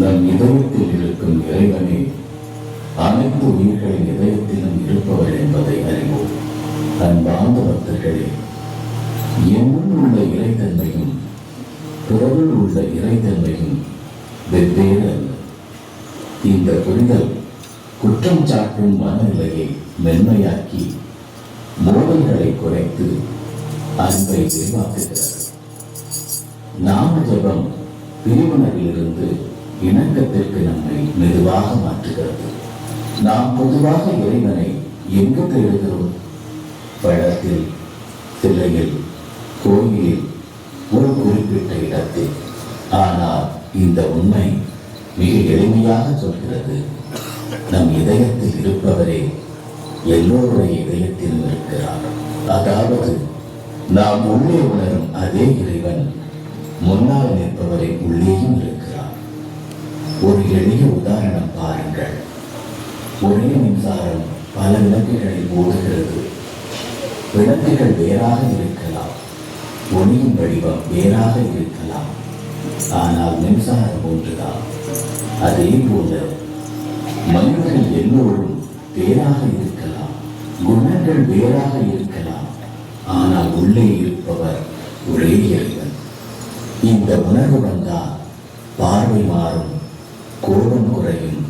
நம் இதயத்தில் இருக்கும் இறைவனே அனைத்து உயிர்களின் இதயத்திலும் இருப்பவர் என்பதை அறிவோம். அன்பார்ந்த பக்தர்களே, என்னுள் உள்ள இறைத்தன்மையும் பிறருள் உள்ள இறைத்தன்மையும் வெவ்வேறு அல்ல. இந்த புரிதல் குற்றம் சாட்டும் மனநிலையை மென்மையாக்கி மோதல்களை குறைத்து அன்பை விரிவாக்குகிறது. நாம ஜபம் பிரிவினரிலிருந்து இணக்கத்திற்கு நம்மை மெதுவாக மாற்றுகிறது. நாம் பொதுவாக இறைவனை எங்கு தேடுகிறோம்? படத்தில், சிலையில், கோயிலில், ஒரு குறிப்பிட்ட இடத்தில். ஆனால் இந்த உண்மை மிக எளிமையாக சொல்கிறது, நம் இதயத்தில் இருப்பவரே எல்லோருடைய இதயத்திலும் இருக்கிறார். அதாவது நாம் உள்ளே உணரும் அதே இறைவன் முன்னால் நிற்பவரை உள்ளேயும் இருக்கிறார். ஒரு எளிய உதாரணம் பாருங்கள். ஒரே மின்சாரம் பல விளக்குகளில் ஓடுகிறது. விளக்குகள் வேறாக இருக்கலாம், ஒளியின் வடிவம் வேறாக இருக்கலாம், ஆனால் மின்சாரம் ஒன்றுதான். அதே போல மனிதர்கள் எல்லோரும் வேறாக இருக்கலாம், குணங்கள் வேறாக இருக்கலாம், ஆனால் உள்ளே இருப்பவர் ஒரே இறைவன். இந்த உணர்வு வந்தால் பார்வை மாறும், கோபம் குறையும்,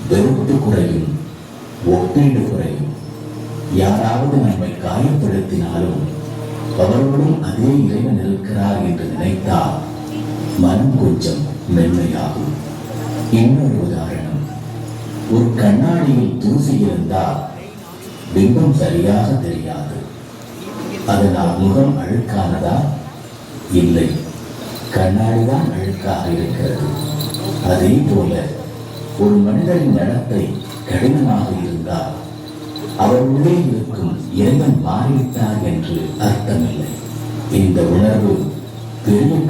வெறுப்பு குறையும், ஒப்பீடு குறையும். யாராவது நம்மை காயப்படுத்தினாலும் அவர்களும் அதே இறைவன் இருக்கிறார் என்று நினைத்தால் மனம் கொஞ்சம் மென்மையாகும். இன்னொரு உதாரணம், ஒரு கண்ணாடியில் தூசி இருந்தால் பிம்பம் சரியாக தெரியாது. அதனால் முகம் அழுக்கானதா? இல்லை, கண்ணாடிதான் அழுக்காக இருக்கிறது. அதே போல ஒரு மனிதரின் நடத்தை கடினமாக இருந்தால் அவர் உள்ளே இருக்கும் இறைவன் மாறிவிட்டார் என்று அர்த்தமில்லை. இந்த உணர்வு பெரிய